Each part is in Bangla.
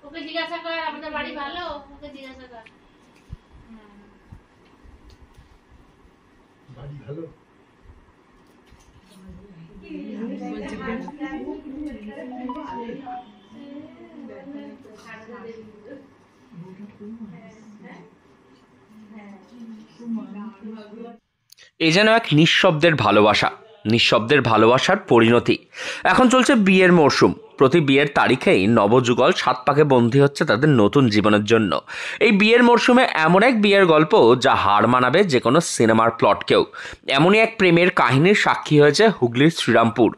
ওকে জিজ্ঞাসা কর আমাদের বাড়ি ভালো, ওকে জিজ্ঞাসা কর বাড়ি ভালো। এ যেন এক নিঃশব্দের ভালোবাসা, নিঃশব্দের ভালোবাসার পরিণতি। এখন চলছে বিয়ের মরশুম। প্রতি বিয়ের তারিখেই নবযুগল সাত পাকে বন্দী হচ্ছে তাদের নতুন জীবনের জন্য। এই বিয়ের মরশুমে এমন এক বিয়ের গল্প যা হার মানাবে যে কোনো সিনেমার প্লটকেও। এমনই এক প্রেমের কাহিনীর সাক্ষী হয়েছে হুগলির শ্রীরামপুর।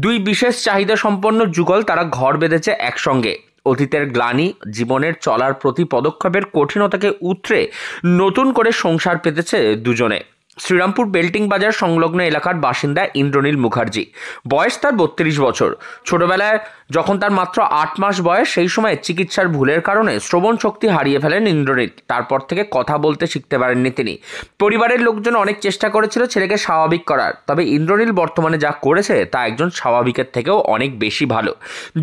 দুই বিশেষ চাহিদা সম্পন্ন যুগল তারা ঘর বেঁধেছে একসঙ্গে। অতীতের গ্লানি, জীবনের চলার প্রতি পদক্ষেপের কঠিনতাকে উতরে নতুন করে সংসার পেতেছে দুজনে। শ্রীরামপুর বেল্টিং বাজার সংলগ্ন এলাকার বাসিন্দা ইন্দ্রনীল মুখার্জি। বয়স তার ৩২ বছর। ছোটবেলায় যখন তার মাত্র ৮ মাস বয়স, সেই সময় চিকিৎসার ভুলের কারণে শ্রবণ শক্তি হারিয়ে ফেলেন ইন্দ্রনীল। তারপর থেকে কথা বলতে শিখতে পারেননি তিনি। পরিবারের লোকজন অনেক চেষ্টা করেছিল ছেলেকে স্বাভাবিক করার, তবে ইন্দ্রনীল বর্তমানে যা করেছে তা একজন স্বাভাবিকের থেকেও অনেক বেশি ভালো।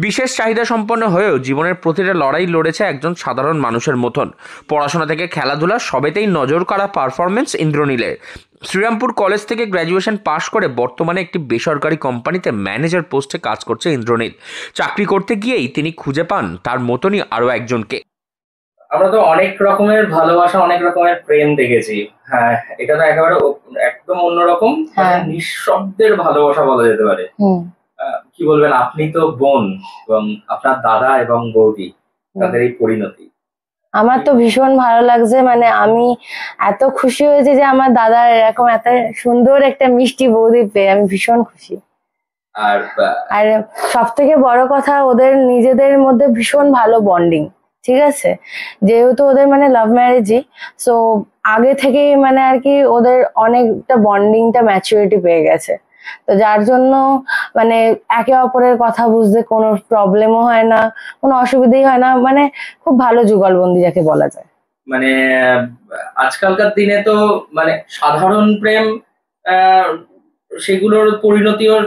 বিশেষ চাহিদা সম্পন্ন হয়েও জীবনের প্রতিটা লড়াই লড়েছে একজন সাধারণ মানুষের মতন। পড়াশোনা থেকে খেলাধুলা সবেতেই নজর কাড়া পারফরমেন্স ইন্দ্রনীলের। শ্রীরামপুর কলেজ থেকে গ্র্যাজুয়েশন পাশ করে বর্তমানে একটি বেসরকারি কোম্পানিতে ম্যানেজার পোস্টে কাজ করছে ইন্দ্রনীল। চাকরি করতে গিয়েই তিনি খুঁজে পান তার মতনই আরো একজনকে। আমরা তো অনেক রকমের ভালোবাসা, অনেক রকমের প্রেম দেখেছি। হ্যাঁ, এটা তো একেবারে একদম অন্যরকম, নিঃশব্দের ভালোবাসা বলা যেতে পারে। কি বলবেন, আপনি তো বোন এবং আপনার দাদা এবং বৌদি, তাদের এই পরিণতি। আমার তো ভীষণ ভালো লাগছে, মানে আমি এত খুশি হয়েছি যে আমার দাদার এরকম এত সুন্দর একটা মিষ্টি বৌদি পেয়ে আমি ভীষণ খুশি। আর সব থেকে বড় কথা, ওদের নিজেদের মধ্যে ভীষণ ভালো বন্ডিং। ঠিক আছে, যেহেতু ওদের মানে লাভ ম্যারেজই, সো আগে থেকেই মানে আর কি ওদের অনেকটা বন্ডিংটা ম্যাচুরিটি পেয়ে গেছে। তো যার জন্য মানে একে অপরের কথা বুঝতে কোনো প্রবলেমও হয় না, কোনো অসুবিধাই হয় না। মানে খুব ভালো যুগলবন্দি যাকে বলা যায়। মানে আজকালকার দিনে তো মানে সাধারণ প্রেম সেগুলোর পরিণতিও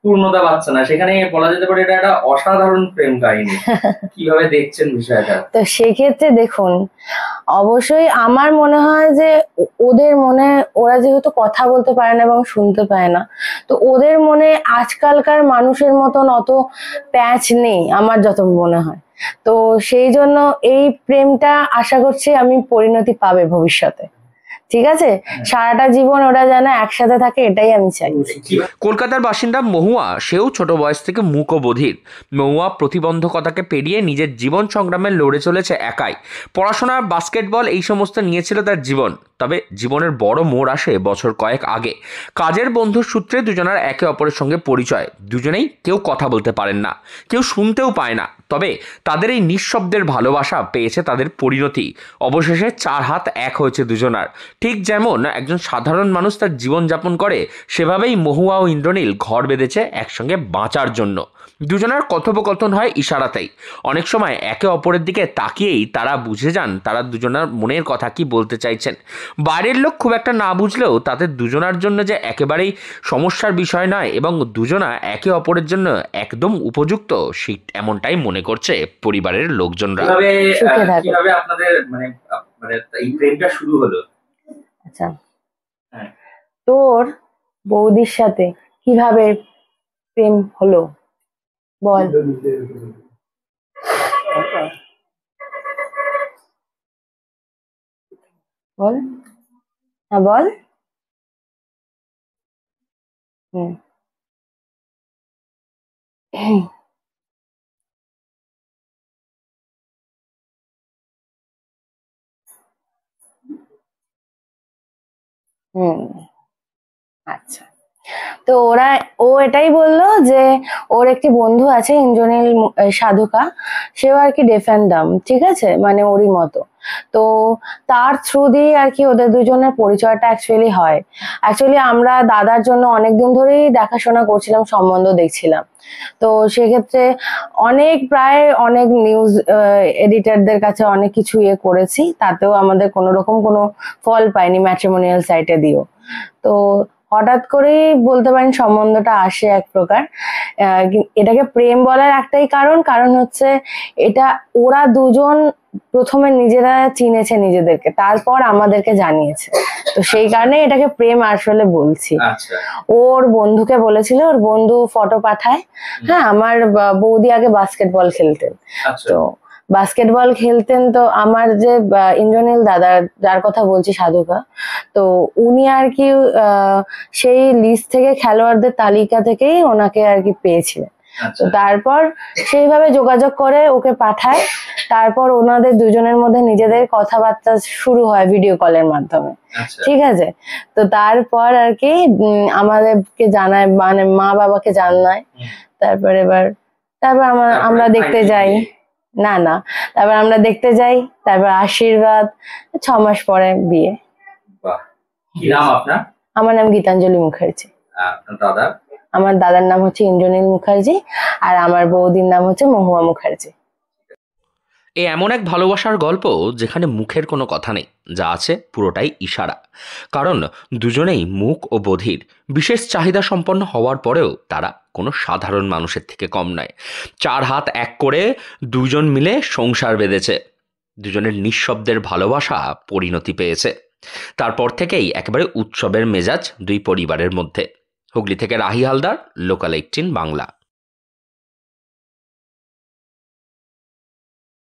পূর্ণতা পাচ্ছে না, সেখানে বলা যেতে পারে এটা একটা অসাধারণ প্রেম কাহিনী। কিভাবে দেখছেন বিষয়টা? তো সেক্ষেত্রে দেখুন, অবশ্যই আমার মনে হয় যে ওদের মনে, ওরা যেহেতু কথা বলতে পারে না এবং শুনতে পায় না, তো ওদের মনে আজকালকার মানুষের মতন অত প্যাচ নেই আমার যত মনে হয়। তো সেই জন্য এই প্রেমটা আশা করছি আমি পরিণতি পাবে ভবিষ্যতে। ঠিক আছে, সারাটা জীবন ওরা যেন একসাথে থাকে, এটাই আমি চাই। কলকাতার বাসিন্দা মহুয়া, সেও ছোট বয়স থেকে মূক ও বধির। মহুয়া প্রতিবন্ধকতাকে পেরিয়ে নিজের জীবন সংগ্রামে লড়ে চলেছে একাই। পড়াশোনা, বাস্কেটবল এই সমস্ত নিয়েছিল তার জীবন। তবে জীবনের বড় মোড় আসে বছর কয়েক আগে। কাজের বন্ধুর সূত্রে দুজনের একে অপরের সঙ্গে পরিচয়। দুজনেই কেউ কথা বলতে পারেন না, কেউ শুনতেও পায় না, তবে তাদের এই নিঃশব্দের ভালোবাসা পেয়েছে তাদের পরিণতি। অবশেষে 4 হাত এক হয়েছে দুজনার। ঠিক যেমন একজন সাধারণ মানুষ তার জীবনযাপন করে, সেভাবেই মহুয়া ও ইন্দ্রনীল ঘর বেঁধেছে একসঙ্গে বাঁচার জন্য। দুজনের কথোপকথন হয় ইশারাতেই। অনেক সময় একে অপরের দিকে তাকিয়েই তারা বুঝে যান তারা দুজনের মনের কথা কি বলতে চাইছেন। বাইরের লোক খুব একটা না বুঝলেও তাদের দুজনার জন্য যে একেবারেই সমস্যার বিষয় নয় এবং দুজনা একে অপরের জন্য একদম উপযুক্ত, সেই এমনটাই মনে করছে পরিবারের লোকজনরা। কিভাবে আপনাদের মানে এই প্রেমটা শুরু হলো? আচ্ছা, তোর বৌদির সাথে কিভাবে প্রেম হলো বল। বল, হ্যাঁ বল। হুম হুম আচ্ছা, তো ও এটাই বললো যে ওর একটি বন্ধু আছে ইন্দ্রনীল সাধুকা, সেও আর কি ডেফ অ্যান্ড ডাম্ব, ঠিক আছে, মানে ওরই মতো। তো তার থ্রু দিয়ে আর কি ওদের দুজনের পরিচয়টা অ্যাকচুয়ালি আমরা দাদার জন্য অনেকদিন ধরেই দেখাশোনা করছিলাম, সম্বন্ধ দেখছিলাম। তো সেক্ষেত্রে প্রায় অনেক নিউজ এডিটরদের কাছে অনেক কিছু করেছি, তাতেও আমাদের কোনো রকম কোনো ফল পাইনি ম্যাট্রিমোনিয়াল সাইটে দিয়েও। তো হঠাৎ করেই বলতে পারেন সম্বন্ধটা আসে এক প্রকার। এটাকে প্রেম বলার একটাই কারণ হচ্ছে এটা ওরা দুজন প্রথমে নিজেরা চিনেছে নিজেদেরকে, তারপর আমাদেরকে জানিয়েছে, তো সেই কারণে এটাকে প্রেম আসলে বলছি। ওর বন্ধুকে বলেছিল, ওর বন্ধু ফটো পাঠায়। হ্যাঁ, আমার বৌদি আগে বাস্কেটবল খেলতেন, তো বাস্কেটবল খেলতেন, তো আমার যে ইন্দ্রনীল দাদা যার কথা বলছি সাধুকা, তো উনি আর কি সেই লিস্ট থেকে খেলোয়াড়দের তালিকা থেকেই ওনাকে আর কি পেয়েছিলেন। তো তারপর সেইভাবে যোগাযোগ করে ওকে পাঠায়, তারপর ওনাদের দুজনের মধ্যে নিজেদের কথাবার্তা শুরু হয় ভিডিও কলের মাধ্যমে। ঠিক আছে, তো তারপর আর কি আমাদেরকে জানায়, মানে মা বাবাকে জানায়। তারপর আমরা দেখতে যাই, না তারপর আমরা দেখতে যাই, তারপর আশীর্বাদ, 6 মাস পরে বিয়ে। আমার নাম গীতাঞ্জলি মুখার্জি। আমার দাদার নাম হচ্ছে ইন্দ্রনীল মুখার্জি, আর আমার বৌদির নাম হচ্ছে মহুয়া মুখার্জি। এ এমন এক ভালোবাসার গল্প যেখানে মুখের কোনো কথা নেই, যা আছে পুরোটাই ইশারা। কারণ দুজনেই মুখ ও বধির, বিশেষ চাহিদা সম্পন্ন হওয়ার পরেও তারা কোনো সাধারণ মানুষের থেকে কম নয়। 4 হাত এক করে দুজন মিলে সংসার বেঁধেছে। দুজনের নিঃশব্দের ভালোবাসা পরিণতি পেয়েছে। তারপর থেকেই একেবারে উৎসবের মেজাজ দুই পরিবারের মধ্যে। হুগলি থেকে রাহি হালদার, লোকাল 18 বাংলা।